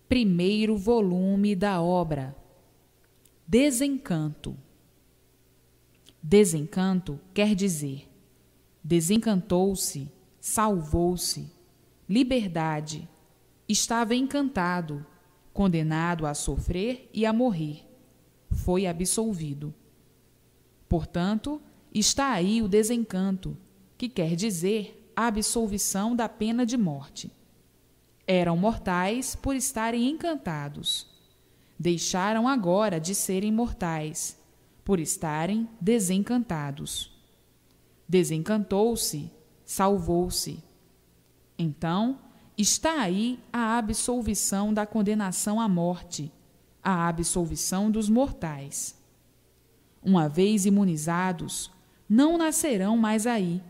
Primeiro volume da obra. Desencanto. Desencanto quer dizer desencantou-se, salvou-se, liberdade, estava encantado, condenado a sofrer e a morrer, foi absolvido. Portanto, está aí o desencanto, que quer dizer a absolvição da pena de morte. Eram mortais por estarem encantados. Deixaram agora de serem mortais, por estarem desencantados. Desencantou-se, salvou-se. Então, está aí a absolvição da condenação à morte, a absolvição dos mortais. Uma vez imunizados, não nascerão mais aí,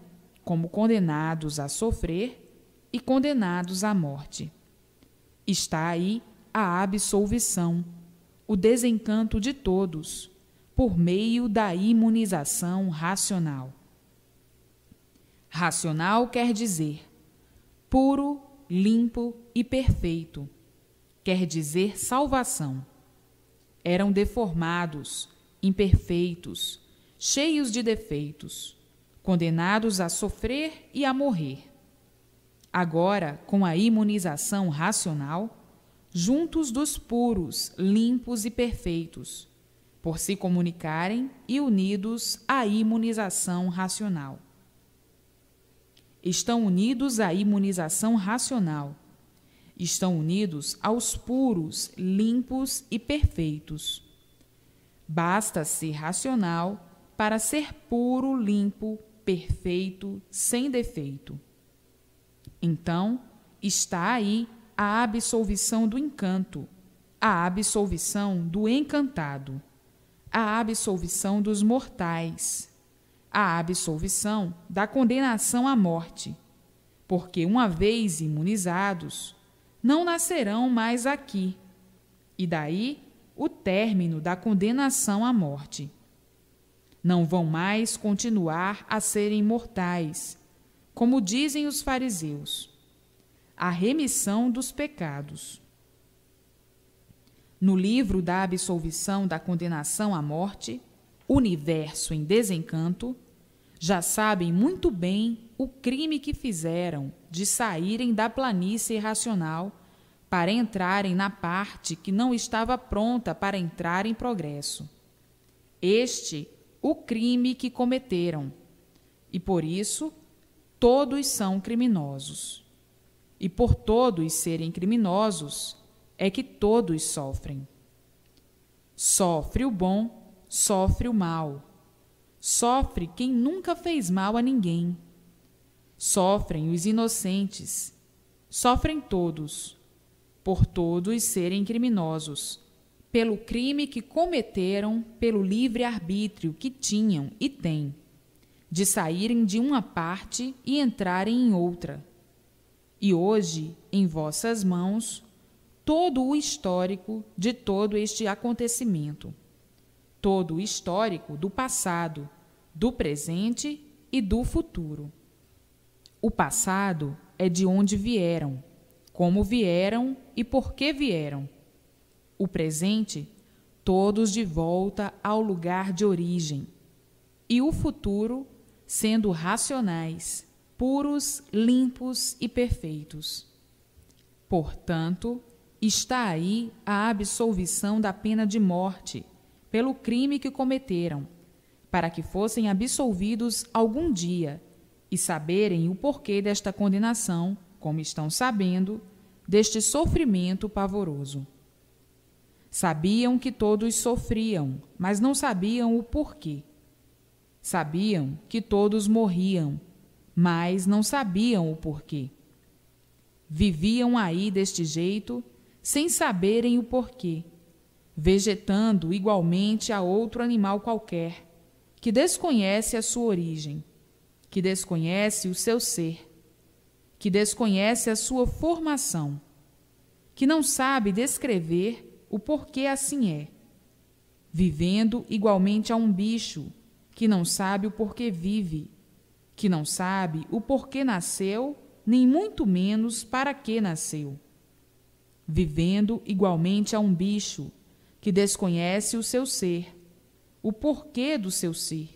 como condenados a sofrer e condenados à morte. Está aí a absolvição, o desencanto de todos, por meio da imunização racional. Racional quer dizer puro, limpo e perfeito. Quer dizer salvação. Eram deformados, imperfeitos, cheios de defeitos, condenados a sofrer e a morrer. Agora, com a imunização racional, juntos dos puros, limpos e perfeitos, por se comunicarem e unidos à imunização racional. Estão unidos à imunização racional. Estão unidos aos puros, limpos e perfeitos. Basta ser racional para ser puro, limpo, perfeito, sem defeito. Então, está aí a absolvição do encanto, a absolvição do encantado, a absolvição dos mortais, a absolvição da condenação à morte, porque, uma vez imunizados, não nascerão mais aqui, e daí o término da condenação à morte. Não vão mais continuar a serem mortais, como dizem os fariseus, a remissão dos pecados. No livro da absolvição da condenação à morte, Universo em Desencanto, já sabem muito bem o crime que fizeram de saírem da planície racional para entrarem na parte que não estava pronta para entrar em progresso. Este, o crime que cometeram, e por isso todos são criminosos. E por todos serem criminosos, é que todos sofrem. Sofre o bom, sofre o mal. Sofre quem nunca fez mal a ninguém. Sofrem os inocentes. Sofrem todos, por todos serem criminosos, pelo crime que cometeram, pelo livre-arbítrio que tinham e têm, de saírem de uma parte e entrarem em outra. E hoje, em vossas mãos, todo o histórico de todo este acontecimento, todo o histórico do passado, do presente e do futuro. O passado é de onde vieram, como vieram e por que vieram. O presente, todos de volta ao lugar de origem. E o futuro, sendo racionais, puros, limpos e perfeitos. Portanto, está aí a absolvição da pena de morte, pelo crime que cometeram, para que fossem absolvidos algum dia e saberem o porquê desta condenação, como estão sabendo, deste sofrimento pavoroso. Sabiam que todos sofriam, mas não sabiam o porquê. Sabiam que todos morriam, mas não sabiam o porquê. Viviam aí deste jeito, sem saberem o porquê, vegetando igualmente a outro animal qualquer, que desconhece a sua origem, que desconhece o seu ser, que desconhece a sua formação, que não sabe descrever o porquê assim é, vivendo igualmente a um bicho, que não sabe o porquê vive, que não sabe o porquê nasceu, nem muito menos para que nasceu. vivendo igualmente a um bicho que desconhece o seu ser, o porquê do seu ser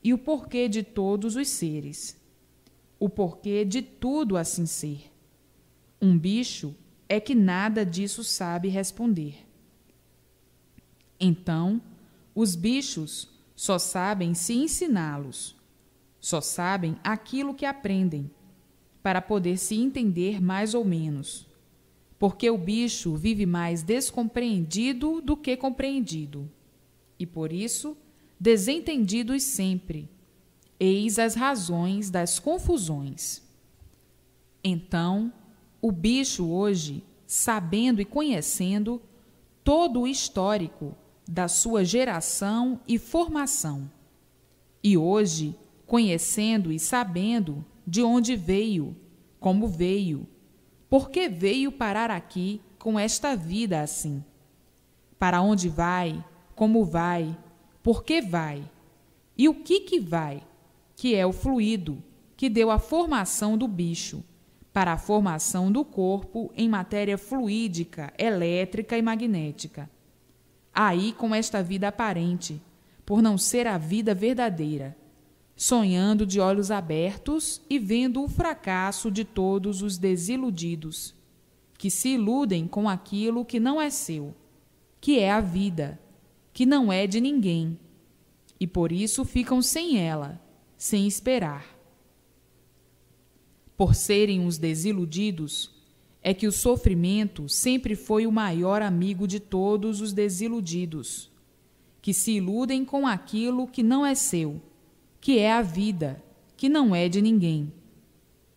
e o porquê de todos os seres, o porquê de tudo assim ser. Um bicho é que nada disso sabe responder. Então, os bichos só sabem se ensiná-los, só sabem aquilo que aprendem, para poder se entender mais ou menos, porque o bicho vive mais descompreendido do que compreendido, e por isso, desentendidos sempre. Eis as razões das confusões. Então, o bicho hoje, sabendo e conhecendo todo o histórico da sua geração e formação, e hoje, conhecendo e sabendo de onde veio, como veio, por que veio parar aqui com esta vida assim, para onde vai, como vai, por que vai, e o que vai, que é o fluido que deu a formação do bicho, para a formação do corpo em matéria fluídica, elétrica e magnética. Aí com esta vida aparente, por não ser a vida verdadeira, sonhando de olhos abertos e vendo o fracasso de todos os desiludidos, que se iludem com aquilo que não é seu, que é a vida, que não é de ninguém, e por isso ficam sem ela, sem esperar. Por serem os desiludidos, é que o sofrimento sempre foi o maior amigo de todos os desiludidos, que se iludem com aquilo que não é seu, que é a vida, que não é de ninguém,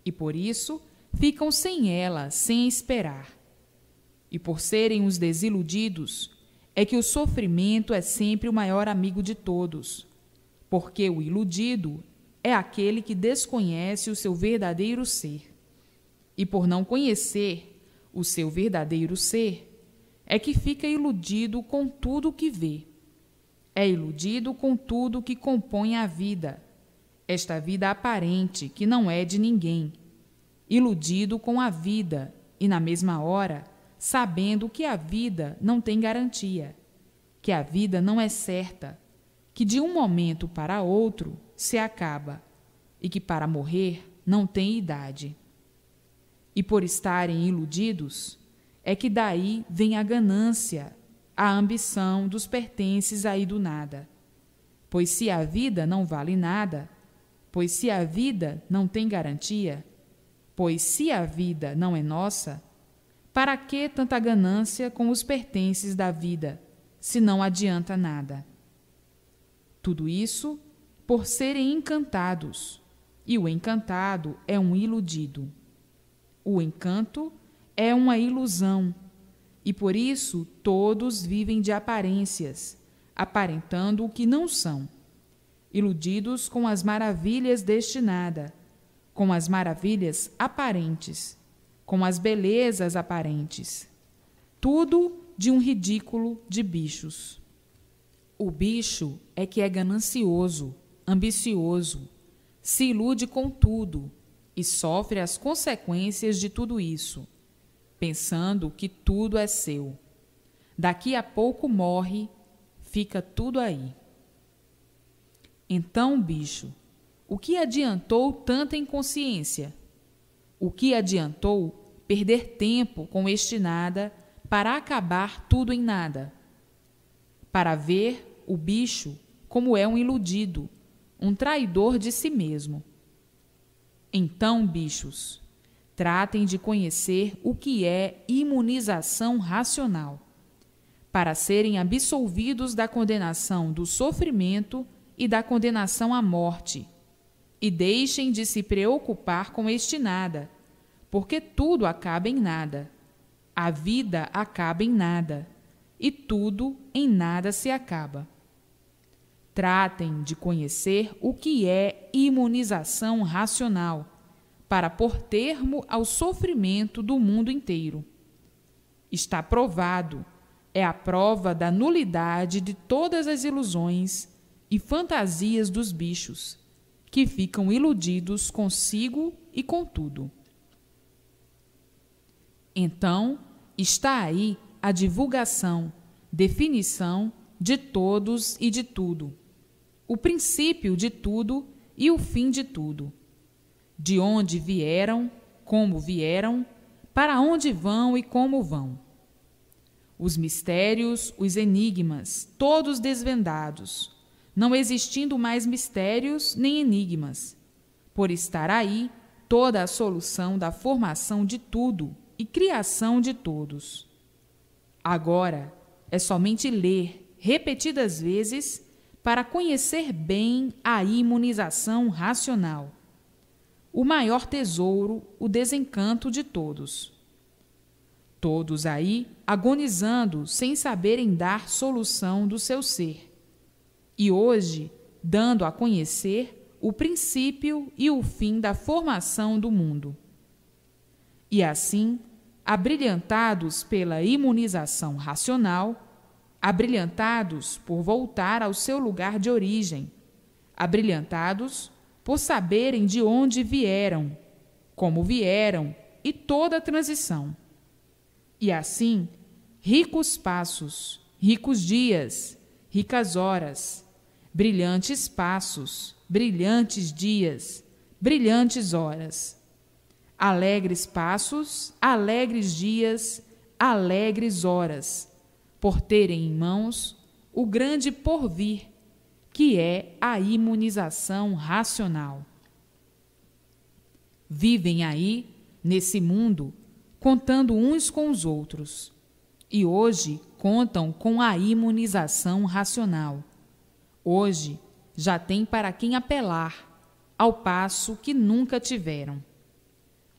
e por isso ficam sem ela, sem esperar. E por serem os desiludidos, é que o sofrimento é sempre o maior amigo de todos, porque o iludido é aquele que desconhece o seu verdadeiro ser. E por não conhecer o seu verdadeiro ser, é que fica iludido com tudo o que vê. É iludido com tudo que compõe a vida, esta vida aparente que não é de ninguém. Iludido com a vida e, na mesma hora, sabendo que a vida não tem garantia, que a vida não é certa, que de um momento para outro se acaba e que para morrer não tem idade. E por estarem iludidos, é que daí vem a ganância, a ambição dos pertences aí do nada. Pois se a vida não vale nada, pois se a vida não tem garantia, pois se a vida não é nossa, para que tanta ganância com os pertences da vida, se não adianta nada? Tudo isso por serem encantados, e o encantado é um iludido. O encanto é uma ilusão, e por isso todos vivem de aparências, aparentando o que não são, iludidos com as maravilhas deste nada, com as maravilhas aparentes, com as belezas aparentes. Tudo de um ridículo de bichos. O bicho é que é ganancioso, ambicioso, se ilude com tudo e sofre as consequências de tudo isso, pensando que tudo é seu. Daqui a pouco morre, fica tudo aí. Então, bicho, o que adiantou tanta inconsciência? O que adiantou perder tempo com este nada para acabar tudo em nada? Para ver o bicho como é um iludido, um traidor de si mesmo. Então, bichos, tratem de conhecer o que é imunização racional, para serem absolvidos da condenação do sofrimento e da condenação à morte, e deixem de se preocupar com este nada, porque tudo acaba em nada. A vida acaba em nada, e tudo em nada se acaba. Tratem de conhecer o que é imunização racional, para pôr termo ao sofrimento do mundo inteiro. Está provado, é a prova da nulidade de todas as ilusões e fantasias dos bichos, que ficam iludidos consigo e com tudo. Então, está aí a divulgação, definição de todos e de tudo, o princípio de tudo e o fim de tudo, de onde vieram, como vieram, para onde vão e como vão. Os mistérios, os enigmas, todos desvendados, não existindo mais mistérios nem enigmas, por estar aí toda a solução da formação de tudo e criação de todos. Agora é somente ler repetidas vezes para conhecer bem a imunização racional, o maior tesouro, o desencanto de todos. Todos aí agonizando sem saberem dar solução do seu ser. E hoje, dando a conhecer o princípio e o fim da formação do mundo. E assim, abrilhantados pela imunização racional, abrilhantados por voltar ao seu lugar de origem, abrilhantados por saberem de onde vieram, como vieram e toda a transição. E assim, ricos passos, ricos dias, ricas horas, brilhantes passos, brilhantes dias, brilhantes horas, alegres passos, alegres dias, alegres horas, por terem em mãos o grande porvir, que é a imunização racional. Vivem aí, nesse mundo, contando uns com os outros, e hoje contam com a imunização racional. Hoje já tem para quem apelar, ao passo que nunca tiveram.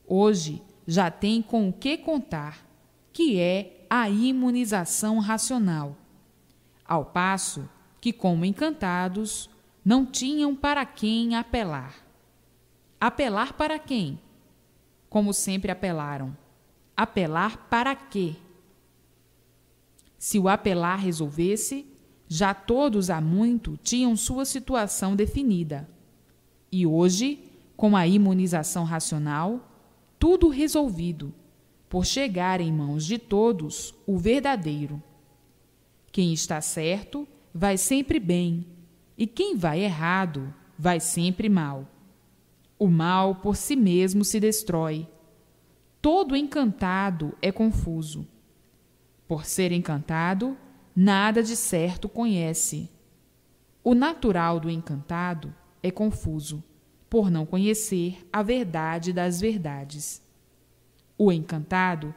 Hoje já tem com o que contar, que é a imunização racional, ao passo que, como encantados, não tinham para quem apelar. Apelar para quem? Como sempre apelaram. Apelar para quê? Se o apelar resolvesse, já todos há muito tinham sua situação definida. E hoje, com a imunização racional, tudo resolvido, por chegar em mãos de todos o verdadeiro. Quem está certo vai sempre bem, e quem vai errado vai sempre mal. O mal por si mesmo se destrói. Todo encantado é confuso. Por ser encantado, nada de certo conhece. O natural do encantado é confuso, por não conhecer a verdade das verdades. O encantado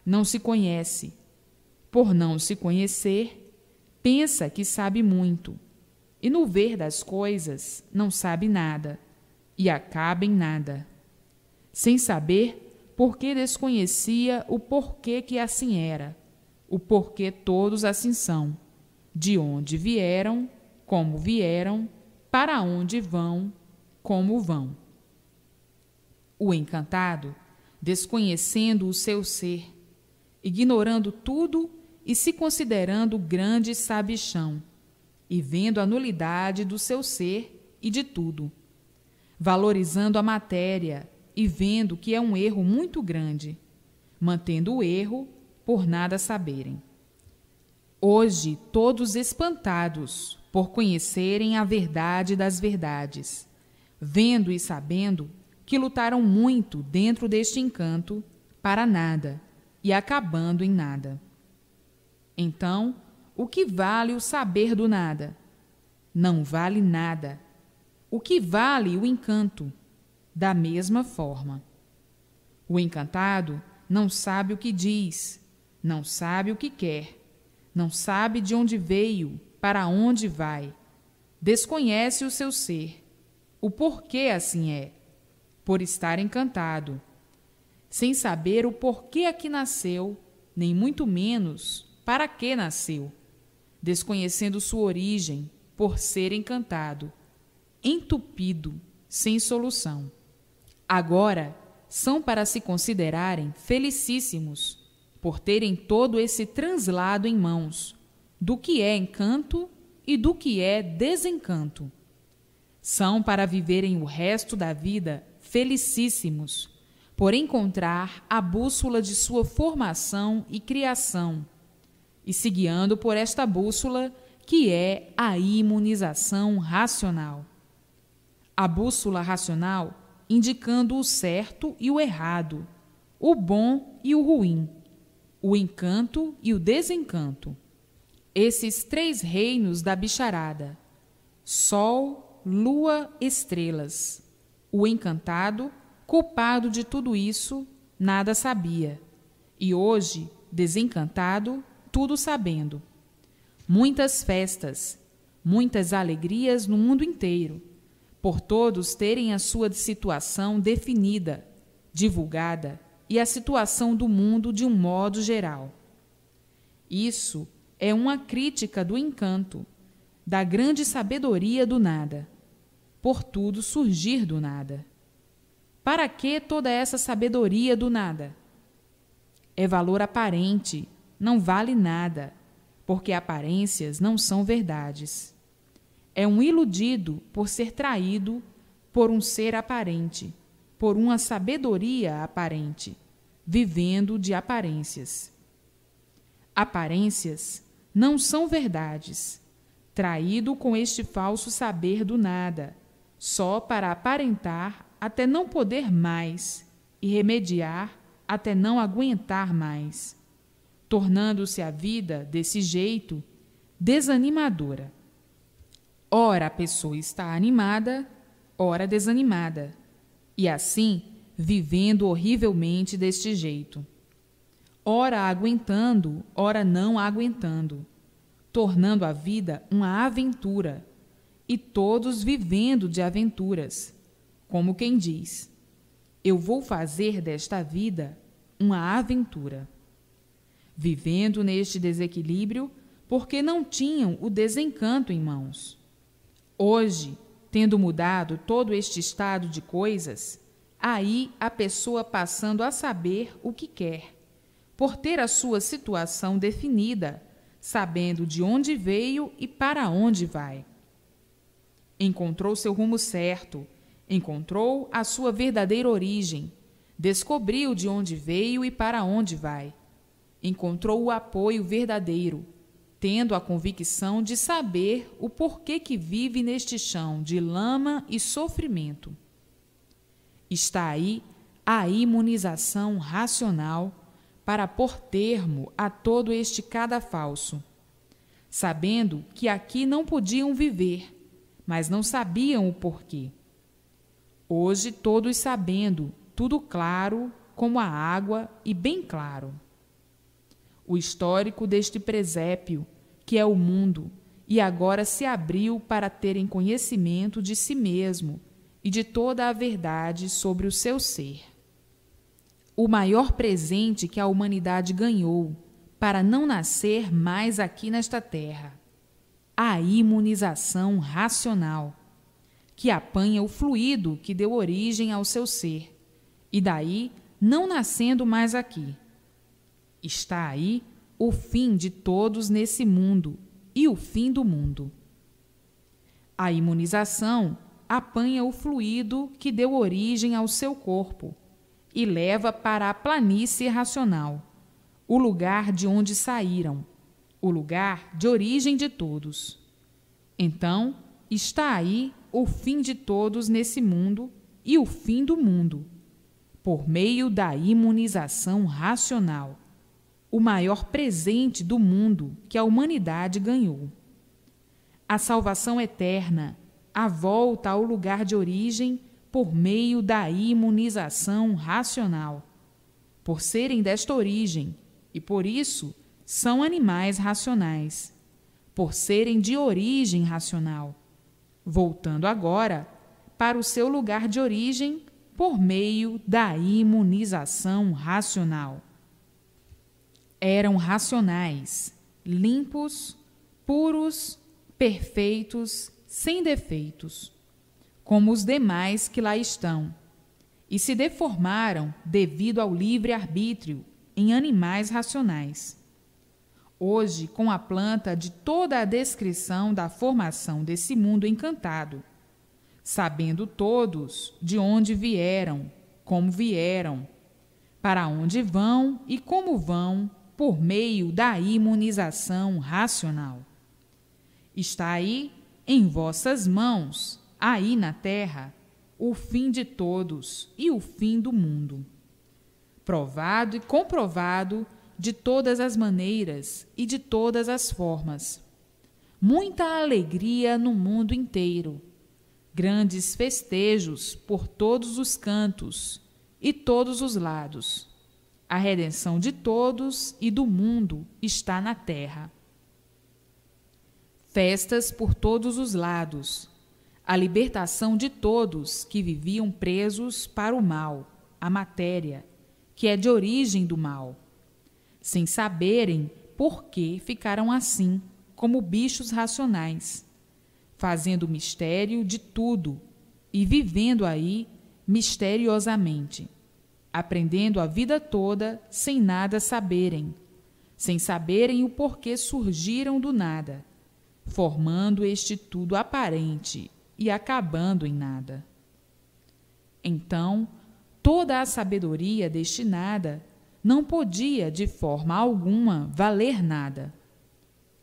não se conhece. Por não se conhecer, pensa que sabe muito, e no ver das coisas não sabe nada, e acaba em nada. Sem saber porque desconhecia o porquê que assim era, o porquê todos assim são, de onde vieram, como vieram, para onde vão, como vão. O encantado, desconhecendo o seu ser, ignorando tudo e se considerando grande sabichão, e vendo a nulidade do seu ser e de tudo, valorizando a matéria e vendo que é um erro muito grande, mantendo o erro por nada saberem. Hoje, todos espantados por conhecerem a verdade das verdades, vendo e sabendo que lutaram muito dentro deste encanto para nada e acabando em nada. Então, o que vale o saber do nada? Não vale nada. O que vale o encanto? Da mesma forma. O encantado não sabe o que diz, não sabe o que quer, não sabe de onde veio, para onde vai, desconhece o seu ser, o porquê assim é, por estar encantado, sem saber o porquê aqui nasceu, nem muito menos para que nasceu, desconhecendo sua origem, por ser encantado, entupido, sem solução. Agora são para se considerarem felicíssimos, por terem todo esse translado em mãos, do que é encanto e do que é desencanto. São para viverem o resto da vida felicíssimos, por encontrar a bússola de sua formação e criação, e se guiando por esta bússola, que é a imunização racional. A bússola racional indicando o certo e o errado, o bom e o ruim, o encanto e o desencanto. Esses três reinos da bicharada: sol, lua, estrelas. O encantado, culpado de tudo isso, nada sabia, e hoje, desencantado, tudo sabendo. Muitas festas, muitas alegrias no mundo inteiro, por todos terem a sua situação definida, divulgada, e a situação do mundo de um modo geral. Isso é uma crítica do encanto, da grande sabedoria do nada, por tudo surgir do nada. Para que toda essa sabedoria do nada? É valor aparente, não vale nada, porque aparências não são verdades. É um iludido por ser traído por um ser aparente, por uma sabedoria aparente, vivendo de aparências. Aparências não são verdades, traído com este falso saber do nada, só para aparentar até não poder mais e remediar até não aguentar mais, tornando-se a vida, desse jeito, desanimadora. Ora a pessoa está animada, ora desanimada, e assim vivendo horrivelmente deste jeito. Ora aguentando, ora não aguentando, tornando a vida uma aventura, e todos vivendo de aventuras, como quem diz: eu vou fazer desta vida uma aventura. Vivendo neste desequilíbrio, porque não tinham o desencanto em mãos. Hoje, tendo mudado todo este estado de coisas, aí a pessoa passando a saber o que quer, por ter a sua situação definida, sabendo de onde veio e para onde vai. Encontrou seu rumo certo, encontrou a sua verdadeira origem, descobriu de onde veio e para onde vai. Encontrou o apoio verdadeiro, tendo a convicção de saber o porquê que vive neste chão de lama e sofrimento. Está aí a imunização racional para pôr termo a todo este cadafalso, sabendo que aqui não podiam viver, mas não sabiam o porquê. Hoje todos sabendo, tudo claro como a água e bem claro. O histórico deste presépio, que é o mundo, e agora se abriu para terem conhecimento de si mesmo e de toda a verdade sobre o seu ser. O maior presente que a humanidade ganhou para não nascer mais aqui nesta terra: a imunização racional, que apanha o fluido que deu origem ao seu ser, e daí não nascendo mais aqui. Está aí o fim de todos nesse mundo e o fim do mundo. A imunização apanha o fluido que deu origem ao seu corpo e leva para a planície racional, o lugar de onde saíram, o lugar de origem de todos. Então, está aí o fim de todos nesse mundo e o fim do mundo, por meio da imunização racional, o maior presente do mundo que a humanidade ganhou. A salvação eterna, a volta ao lugar de origem por meio da imunização racional, por serem desta origem e, por isso, são animais racionais, por serem de origem racional, voltando agora para o seu lugar de origem por meio da imunização racional. Eram racionais, limpos, puros, perfeitos, sem defeitos, como os demais que lá estão, e se deformaram devido ao livre-arbítrio em animais racionais. Hoje, com a planta de toda a descrição da formação desse mundo encantado, sabendo todos de onde vieram, como vieram, para onde vão e como vão, por meio da imunização racional. Está aí, em vossas mãos, aí na terra, o fim de todos e o fim do mundo. Provado e comprovado de todas as maneiras e de todas as formas. Muita alegria no mundo inteiro. Grandes festejos por todos os cantos e todos os lados. A redenção de todos e do mundo está na terra. Festas por todos os lados. A libertação de todos que viviam presos para o mal, a matéria, que é de origem do mal, sem saberem por que ficaram assim, como bichos racionais, fazendo mistério de tudo e vivendo aí misteriosamente, aprendendo a vida toda sem nada saberem, sem saberem o porquê surgiram do nada, formando este tudo aparente e acabando em nada. Então, toda a sabedoria deste nada não podia de forma alguma valer nada.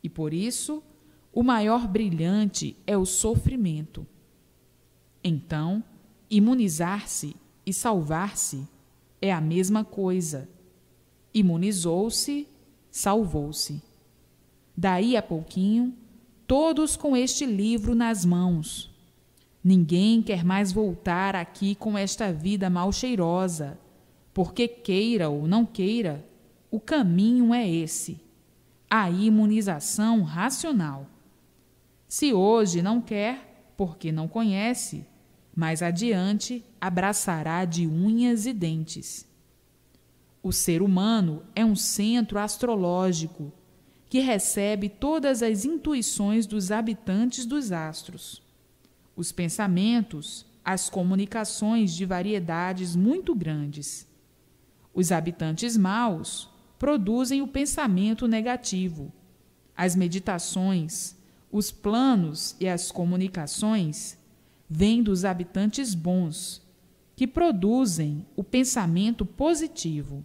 E por isso, o maior brilhante é o sofrimento. Então, imunizar-se e salvar-se é a mesma coisa. Imunizou-se, salvou-se. Daí a pouquinho, todos com este livro nas mãos. Ninguém quer mais voltar aqui com esta vida mal cheirosa, porque queira ou não queira, o caminho é esse, a imunização racional. Se hoje não quer, porque não conhece, mais adiante abraçará de unhas e dentes. O ser humano é um centro astrológico que recebe todas as intuições dos habitantes dos astros. Os pensamentos, as comunicações de variedades muito grandes. Os habitantes maus produzem o pensamento negativo. As meditações, os planos e as comunicações vêm dos habitantes bons, que produzem o pensamento positivo.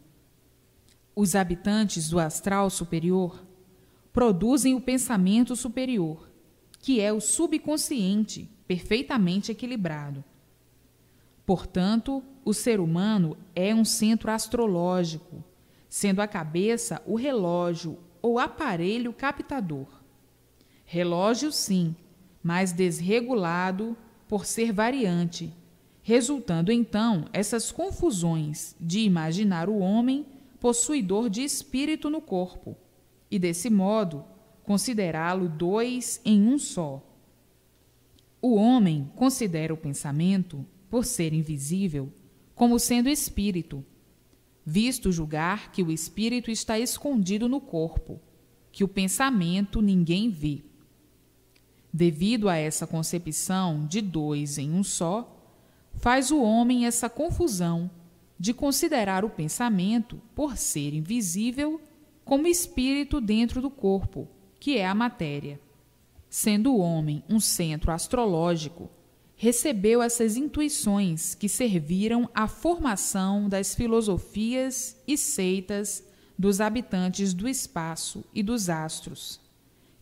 Os habitantes do astral superior produzem o pensamento superior, que é o subconsciente perfeitamente equilibrado. Portanto, o ser humano é um centro astrológico, sendo a cabeça o relógio ou aparelho captador. Relógio, sim, mas desregulado por ser variante, resultando então essas confusões de imaginar o homem possuidor de espírito no corpo e, desse modo, considerá-lo dois em um só. O homem considera o pensamento, por ser invisível, como sendo espírito, visto julgar que o espírito está escondido no corpo, que o pensamento ninguém vê. Devido a essa concepção de dois em um só, faz o homem essa confusão de considerar o pensamento, por ser invisível, como espírito dentro do corpo, que é a matéria. Sendo o homem um centro astrológico, recebeu essas intuições que serviram à formação das filosofias e seitas dos habitantes do espaço e dos astros,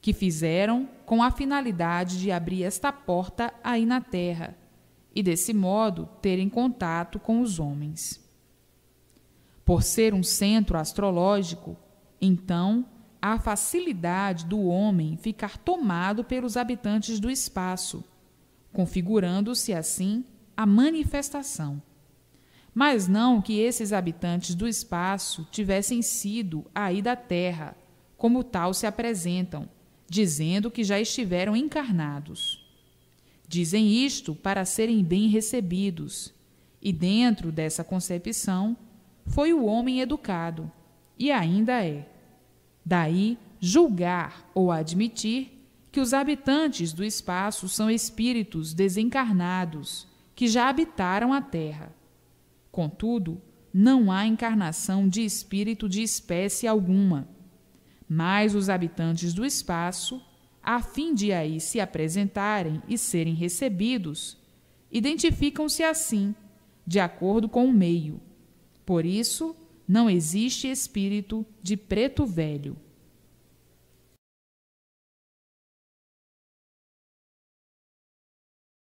que fizeram com a finalidade de abrir esta porta aí na Terra e, desse modo, terem contato com os homens. Por ser um centro astrológico, então, há facilidade do homem ficar tomado pelos habitantes do espaço, configurando-se assim a manifestação. Mas não que esses habitantes do espaço tivessem sido aí da Terra, como tal se apresentam, dizendo que já estiveram encarnados. Dizem isto para serem bem recebidos, e dentro dessa concepção foi o homem educado, e ainda é. Daí, julgar ou admitir que os habitantes do espaço são espíritos desencarnados que já habitaram a Terra. Contudo, não há encarnação de espírito de espécie alguma, mas os habitantes do espaço, a fim de aí se apresentarem e serem recebidos, identificam-se assim, de acordo com o meio. Por isso, não existe espírito de preto velho.